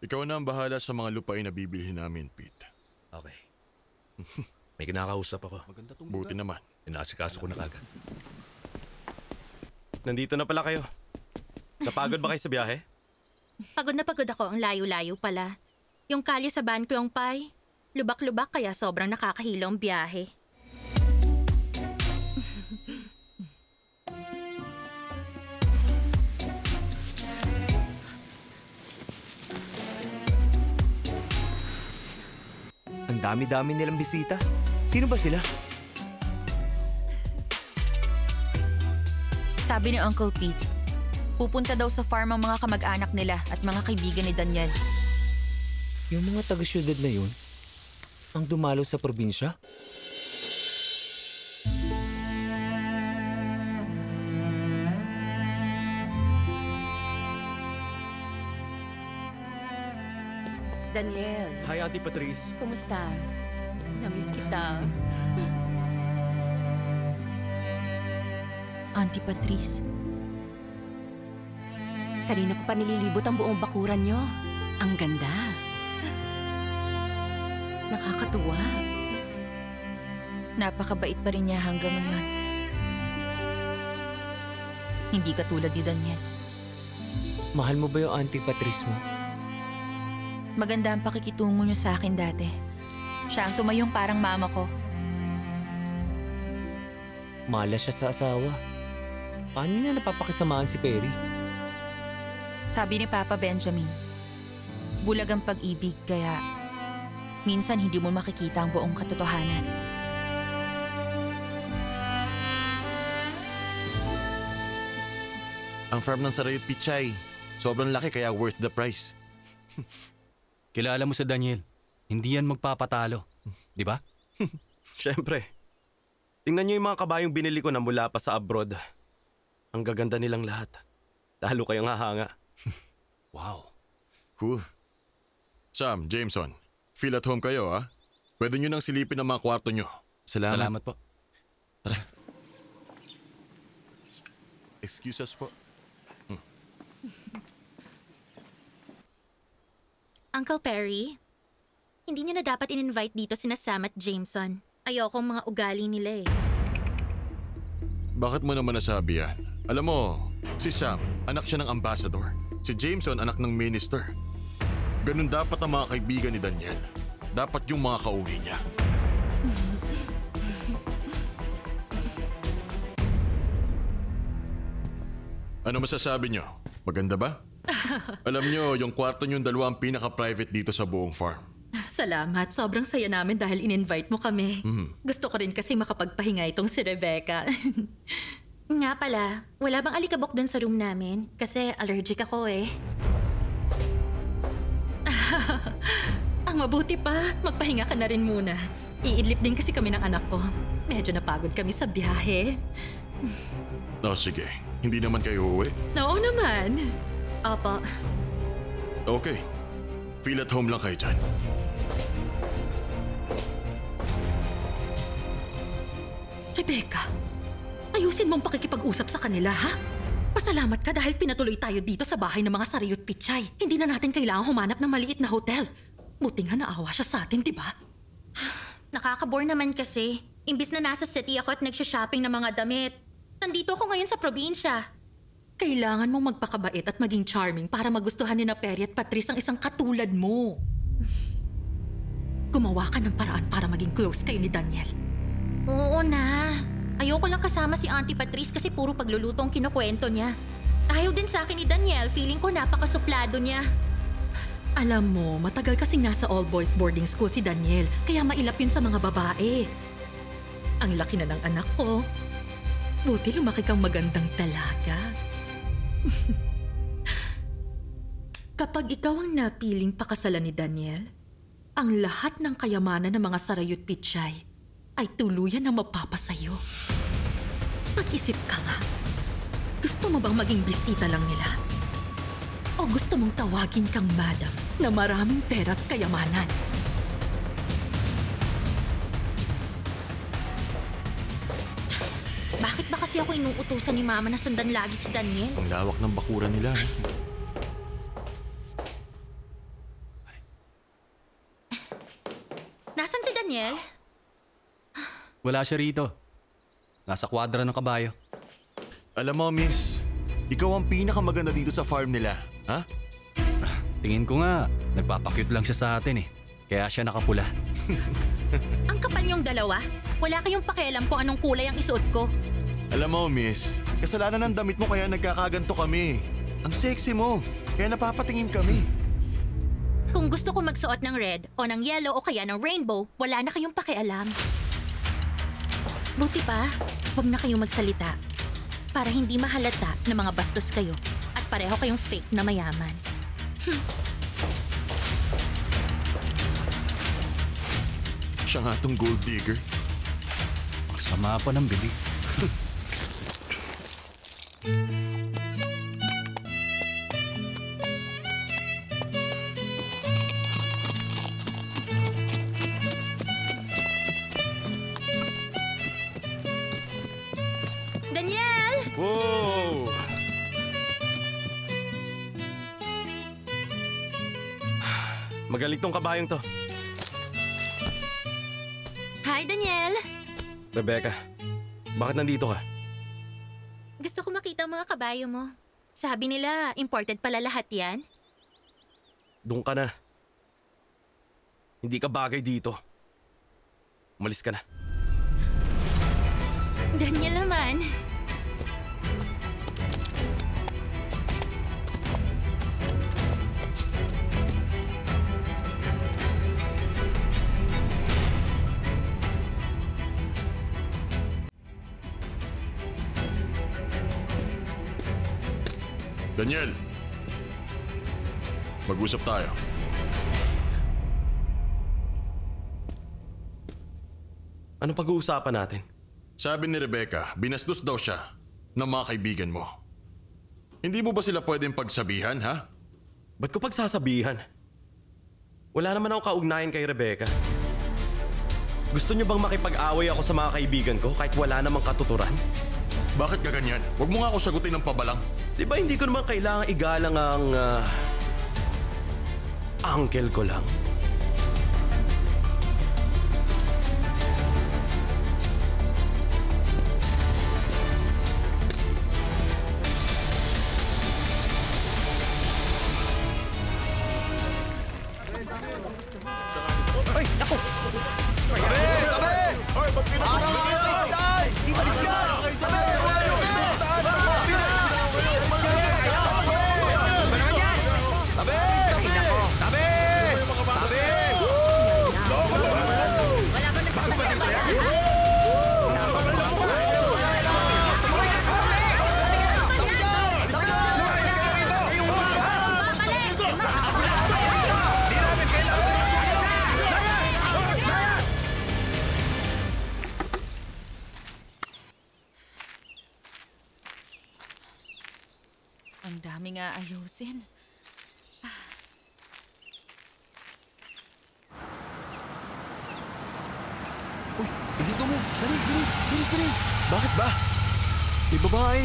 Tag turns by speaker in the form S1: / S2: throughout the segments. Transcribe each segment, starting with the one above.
S1: Ikaw na ang bahala sa mga lupain na bibilhin namin, Pete.
S2: Okay. May kinakausap ako.
S1: Buti naman.
S2: Inaasikaso ko na kagad.
S3: Nandito na pala kayo. Napagod ba kayo sa biyahe?
S4: Pagod na pagod ako, ang layo-layo pala. Yung kalye sa Ban Krong Pai, lubak-lubak kaya sobrang nakakahilo ang biyahe.
S5: Ang dami-dami nilang bisita. Sino ba sila?
S4: Sabi ni Uncle Pete, pupunta daw sa farm ang mga kamag-anak nila at mga kaibigan ni Daniel.
S5: Yung mga taga-syudad na yun, ang dumalo sa probinsya?
S6: Daniel,
S3: Hi, Auntie Patrice.
S6: kumusta? Namiss kita.
S4: Auntie Patrice,
S6: Kanina ko pa nililibot ang buong bakuran nyo. Ang ganda. Nakakatuwa.
S4: napakabait pa rin niya hanggang ngayon. Hindi katulad ni Daniel.
S5: Mahal mo ba yung Auntie Patrice mo?
S4: Maganda ang pakikitungo niyo sa akin dati. Siya ang tumayong parang mama ko.
S5: Malas siya sa asawa. Paano niya napapakisamahan si Perry?
S4: Sabi ni Papa Benjamin, bulag ang pag-ibig kaya minsan hindi mo makikita ang buong katotohanan.
S1: Ang farm ng Sarayot Pichay. Sobrang laki kaya worth the price.
S7: Kilala mo sa Daniel. Hindi yan magpapatalo. Di ba?
S3: Siyempre. Tingnan niyo yung mga kabayong binili ko na mula pa sa abroad. Ang gaganda nilang lahat. Lalo kayong hahanga.
S7: Wow.
S1: Sam, Jameson, feel at home kayo ha? Pwede nyo nang silipin ang mga kwarto nyo.
S7: Salamat po.
S1: Tara. Excuse us po.
S4: Uncle Perry, hindi niyo na dapat in-invite dito sina Sam at Jameson. Ayokong mga ugali nila eh.
S1: Bakit mo naman nasabi yan? Alam mo, si Sam, anak siya ng ambassador. Si Jameson, anak ng minister. Ganun dapat ang mga kaibigan ni Daniel. Dapat yung mga kauwi niya. Ano masasabi niyo? Maganda ba? Alam niyo, yung kwarto niyong dalawa ang pinaka-private dito sa buong farm.
S4: Salamat. Sobrang saya namin dahil in-invite mo kami. Gusto ko rin kasi makapagpahinga itong si Rebecca. Nga pala, wala bang alikabok dun sa room namin? Kasi allergic ako eh. Ang mabuti pa, magpahinga ka na rin muna. Iidlip din kasi kami ng anak ko. Medyo napagod kami sa biyahe.
S1: Oh, sige. Hindi naman kayo uuwi?
S4: Oo naman. Opo.
S1: Okay. Feel at home lang kayo dyan.
S4: Rebecca, ayusin mong pakikipag-usap sa kanila, ha? Pasalamat ka dahil pinatuloy tayo dito sa bahay ng mga Sarayot Pichay. Hindi na natin kailangang humanap ng maliit na hotel. Buti nga naawa siya sa atin, di ba? Nakaka-bore naman kasi. Imbis na nasa city ako at nagsha-shopping ng mga damit. Nandito ako ngayon sa probinsya. Kailangan mong magpakabait at maging charming para magustuhan ni na Perry at Patrice ang isang katulad mo. Gumawa ka ng paraan para maging close kayo ni Daniel. Oo na. Ayoko lang kasama si Auntie Patrice kasi puro pagluluto ang kinukwento niya. Ayaw din sa akin ni Daniel. Feeling ko napakasuplado niya. Alam mo, matagal kasing nasa all-boys boarding school si Daniel. Kaya mailap yun sa mga babae. Ang laki na ng anak ko. Buti lumaki kang magandang dalaga. Kapag ikaw ang napiling pakasalan ni Daniel, ang lahat ng kayamanan ng mga Sarayut Pichay ay tuluyan na mapapasayo. Mag-isip ka nga. Gusto mo bang maging bisita lang nila? O gusto mong tawagin kang madam na maraming pera at kayamanan?
S6: Bakit ba kasi ako inuutusan ni Mama na sundan lagi si Daniel?
S1: Ang lawak ng bakuran nila.
S6: Nasaan si Daniel?
S7: Wala siya rito. Nasa kwadra ng kabayo.
S1: Alam mo, miss, ikaw ang pinakamaganda dito sa farm nila. Ha?
S7: Tingin ko nga, nagpapakyut lang siya sa atin eh. Kaya siya nakapula.
S6: Ang kapal niyong dalawa. Wala kayong pakialam kung anong kulay ang isuot ko.
S1: Alam mo, miss, kasalanan ng damit mo kaya nagkakaganto kami. Ang sexy mo, kaya napapatingin kami.
S6: Kung gusto ko magsuot ng red o ng yellow o kaya ng rainbow, wala na kayong pakialam. Buti pa, huwag na kayong magsalita para hindi mahalata na mga bastos kayo at pareho kayong fake na mayaman.
S1: Siya nga tong gold digger.
S7: Sama pa ng bibig.
S6: Daniel!
S3: Wow! Magaling tong kabayong to.
S6: Hi, Daniel!
S3: Rebecca, bakit nandito ka?
S6: Gusto ko makita ang mga kabayo mo. Sabi nila, imported pala lahat yan.
S3: Doon ka na. Hindi ka bagay dito. Umalis ka na.
S6: Daniel naman.
S1: Daniel, mag-usap tayo.
S3: Ano pag-uusapan natin?
S1: Sabi ni Rebecca, binastos daw siya ng mga kaibigan mo. Hindi mo ba sila pwedeng pagsabihan, ha?
S3: Ba't ko pagsasabihan? Wala naman ako kaugnayan kay Rebecca. Gusto niyo bang makipag-away ako sa mga kaibigan ko kahit wala namang katuturan?
S1: Bakit ka ganyan? Huwag mo nga ako sagutin ng pabalang.
S3: Di ba hindi ko naman kailangan igalang ang uncle ko lang?
S7: Ay, ako!
S6: Ang dami nga ayusin.
S1: Uy, ihinto mo. Dali, dali, dali, dali. Bakit ba? May babae.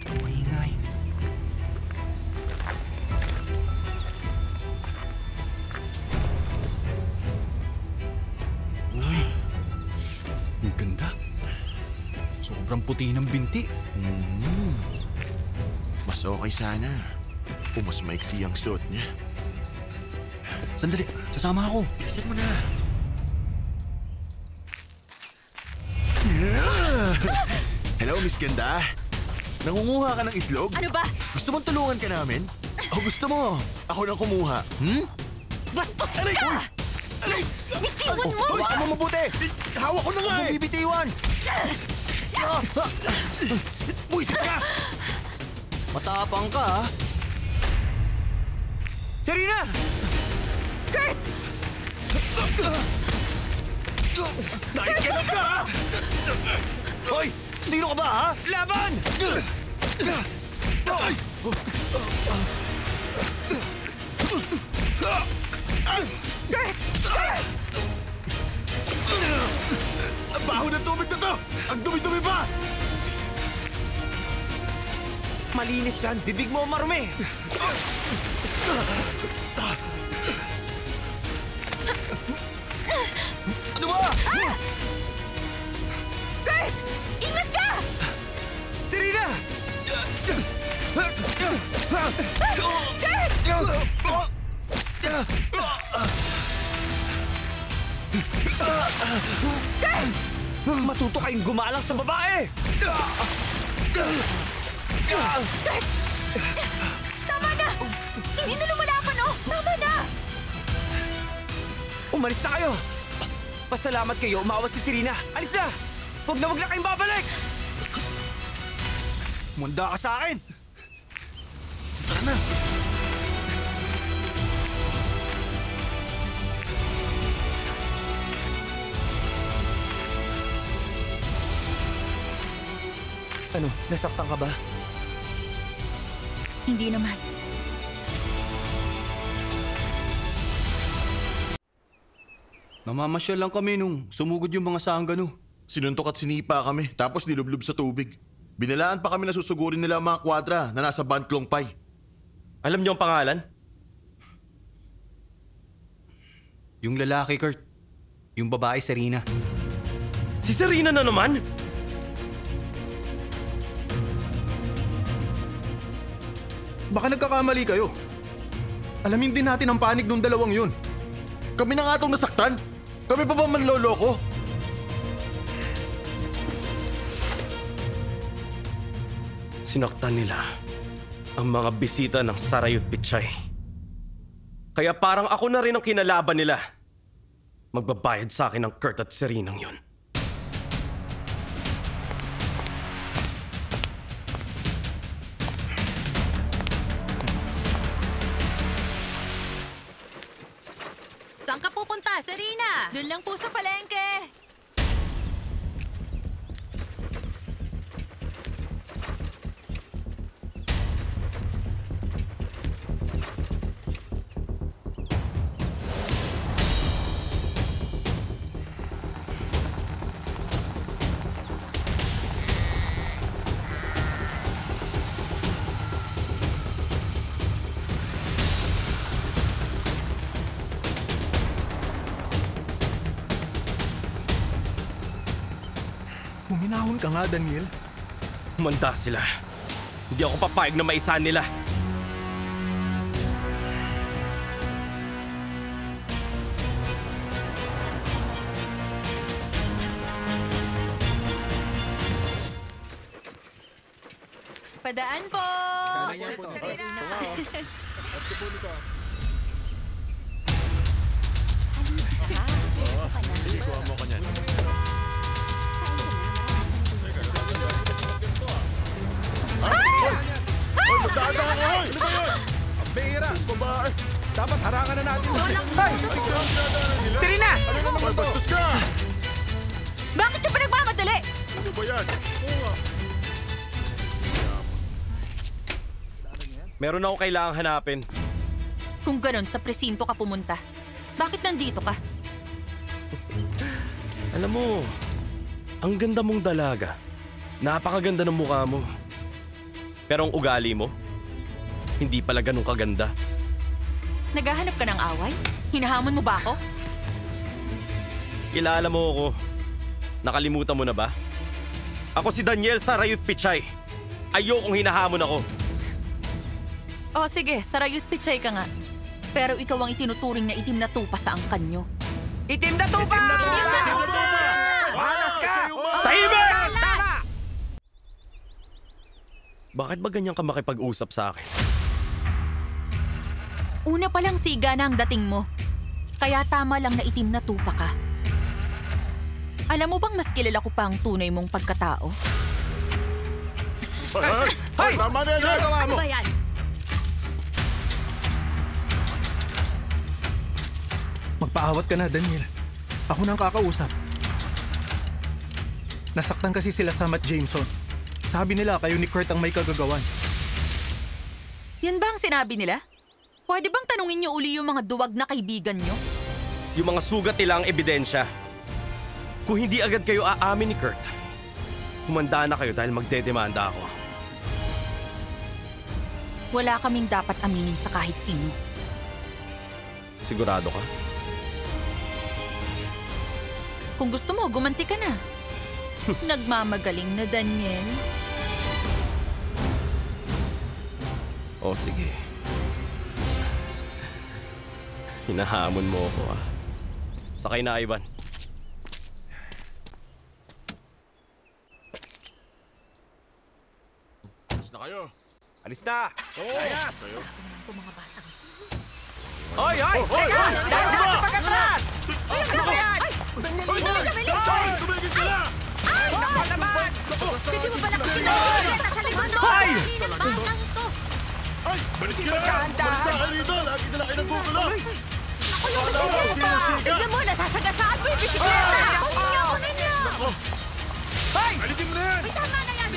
S7: Maingay. Uy, ang ganda. Sobrang puti ng binti.
S1: Mas okay sana kung mas maiksi ang suot niya.
S7: Sandali, sasama ako.
S1: Bilisan mo na. Hello, Miss Ganda. Nangunguha ka ng itlog?
S6: Ano ba?
S1: Gusto mong tulungan ka namin? O gusto mo? Ako nang kumuha.
S6: Bastos ka!
S1: Aray!
S6: Bitiwan mo!
S7: Hawakan mo mabuti!
S1: Hawak ko na nga eh!
S7: Bibitiwan!
S5: Buwisit ka!
S7: Matapang ka, ha?
S5: Serena!
S6: Kurt!
S5: Nakikinig ka, ha? Hoy! Sino ka ba, ha? Laban! Ang baho ng tubig na to! Ang dumi-dumi pa! Malinis yan! Bibig mo marumi! Ano ba?
S6: Kurt! Ingat ka!
S5: Serena! Matuto kayong gumalang sa babae!
S6: Tama na! Hindi na lumalapan, oh! Tama na!
S5: Umalis na kayo! Pasalamat kayo, umawat si Serena! Alis na! Huwag na kayong babalik! Munda ka sa akin! Tara na! Ano, nasaktan ka ba?
S6: Hindi naman.
S7: Namamasyal lang kami nung sumugod yung mga sanggano.
S1: Sinuntok at sinipa kami, tapos nilublob sa tubig. Binalaan pa kami na susugurin nila ang mga kwadra na nasa Bantlong Pai.
S3: Alam niyo ang pangalan?
S7: Yung lalaki, Kurt. Yung babae, Serena.
S3: Si Serena na naman?
S1: Baka nagkakamali kayo. Alamin din natin ang panig ng dalawang yun. Kami na nga itong nasaktan. Kami pa ba manloloko?
S3: Sinaktan nila ang mga bisita ng Sarayut Pichay. Kaya parang ako na rin ang kinalaban nila. Magbabayad sa akin ang Kurt at Serenang yun.
S6: Saan ka pupunta, Serena? Doon lang po sa palengke.
S1: Huminahon ka nga, Daniel.
S3: Humanda sila. Hindi ako papayag na maisahan nila.
S6: Padaan po!
S1: Sige, kuha mo ka niyan. Hoy, magdadaan ka! Hoy! Ano ba yun? Ang bihira, babae. Dapat harangan na natin. Ay!
S5: Serena!
S1: Ano naman ito? Bastos ka!
S6: Bakit ka pa nagmamadali?
S1: Ano ba yan?
S3: Meron ako kailangang hanapin.
S6: Kung ganon, sa presinto ka pumunta. Bakit nandito ka?
S3: Alam mo, ang ganda mong dalaga. Napakaganda ng mukha mo. Pero ang ugali mo, hindi pala ganun kaganda.
S6: Naghahanap ka ng away? Hinahamon mo ba ako?
S3: Kilala mo ako. Nakalimutan mo na ba? Ako si Daniel Sarayut Pichay. Ayokong hinahamon ako.
S6: O sige, Sarayut Pichay ka nga. Pero ikaw ang itinuturing na itim na tupa sa angkan nyo.
S5: Itim na tupa! Malas ka!
S3: Tahimik! Bakit ba ganyan ka makipag-usap sa akin?
S6: Una pa lang siga na ang dating mo. Kaya tama lang na itim na tupa ka.
S8: Alam mo bang mas kilala ko pa ang tunay mong pagkatao?
S1: Hoy! Tama na yan! Ginagawa
S6: Ano ba yan?
S9: Magpaawat ka na, Daniel. Ako na ang kakausap. Nasaktan kasi sila Sam at Jameson. Sabi nila kayo ni Kurt ang may kagagawan.
S8: Yan ba ang sinabi nila? Pwede bang tanungin niyo uli yung mga duwag na kaibigan niyo?
S3: Yung mga sugat nila ang ebidensya. Kung hindi agad kayo aamin ni Kurt, humanda na kayo dahil magdedemanda ako.
S8: Wala kaming dapat aminin sa kahit sino.
S3: Sigurado ka?
S8: Kung gusto mo, gumanti ka na. Nagmamagaling na, Daniel.
S3: O sige. Hinahamon mo ako ah. Sakay na, Ivan.
S1: Alis na kayo.
S5: Alis na!
S1: Ayas! Kayo.
S5: Hoy! Hoy! Dahil ka sa pagkatras!
S6: Ay, ang gabi! Ay!
S1: Hoy! Tumigil sila!
S5: Ay! Naku naman!
S6: Hindi mo ba nakikita? Nasa likod mo!
S5: Hoy!
S6: Batang to!
S1: Ay! Balis ka na! Balis na kayo rito! Lagi na lang kayo naggugulo!
S6: Ako yung bisikleta! Tignan mo, nasasagasaan mo yung bisikleta! Kunin niyo!
S5: Hoy!
S1: Alisin mo na yan!
S6: Ay, tama na yan!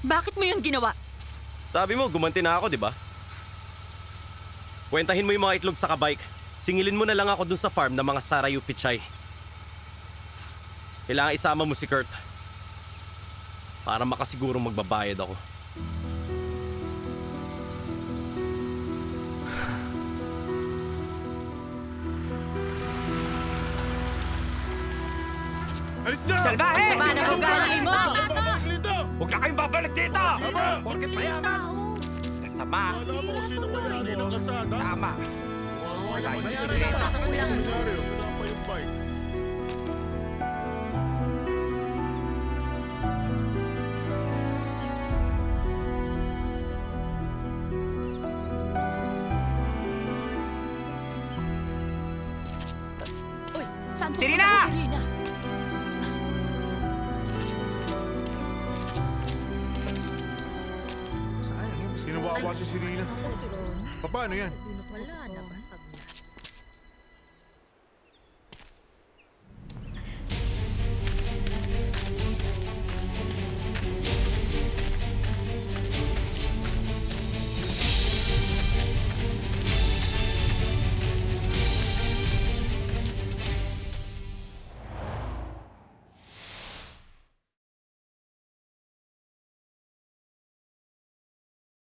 S8: Bakit mo yun ginawa?
S3: Sabi mo, gumanti na ako, di ba? Kwentahin mo yung mga itlog sa kabike. Singilin mo na lang ako dun sa farm ng mga Sarayu Pichay. Kailangan isama mo si Kurt. Para makasigurong magbabayad ako.
S1: Alis na!
S5: Salbahe!
S8: Sama na ugali mo!
S5: Huwag na kayong babalik dito! Porket mayaman! Kasama!
S1: Alam mo kung sino may-ari ng kalsada?
S5: Tama!
S1: Wala yung bisikleta. Nangyari, wala pa yung bike.
S8: Saan po
S5: Serena!
S8: ba ako, Serena?
S1: Sayang yun, sinawawa si Serena. Paano yan?